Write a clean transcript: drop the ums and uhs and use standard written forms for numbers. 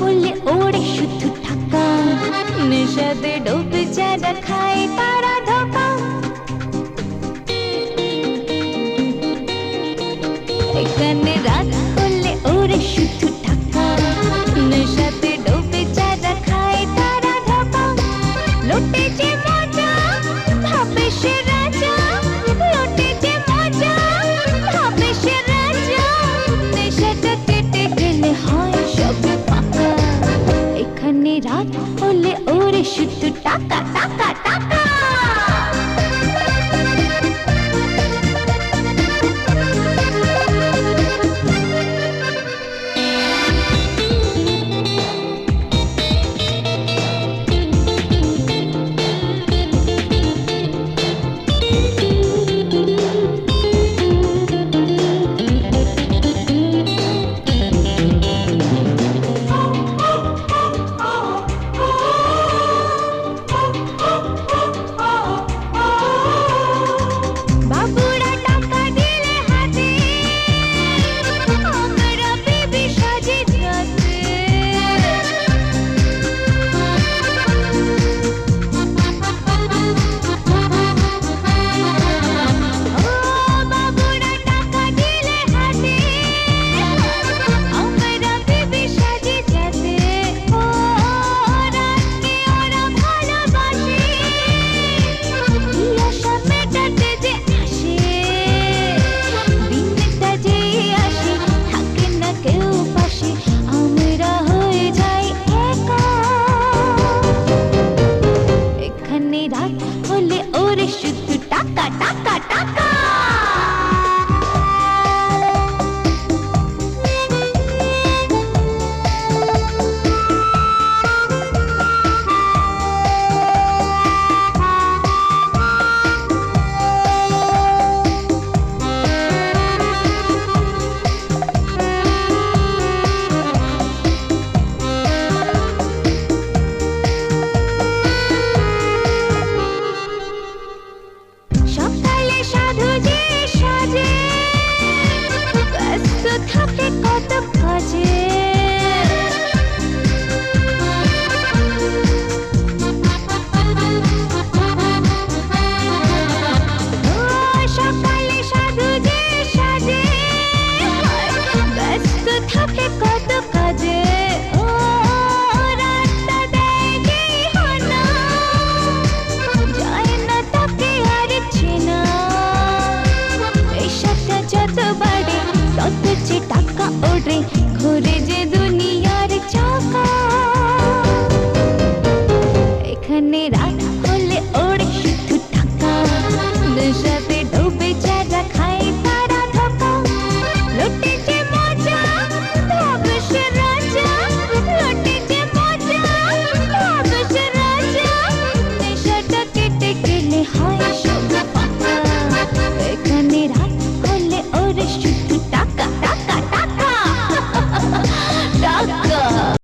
হলে ওরে শুধু টাকা, নেশাতে ডোবে যারা খায় তারা ধোকা। এখানে রাত হলে ওরে শুধু টাকা, নেশাতে ডোবে যারা খায় তারা ধোকা। লুটে যে মজা ভাবে সে রাজা, লুটে যে মজা ভাবে সে রাজা, নেশাটা কেটে গেলে হয় সব ফাঁকা। এখানে রাত হলে ওরে শুধু টাকা টাকা টাকা। টাকা ওড়ে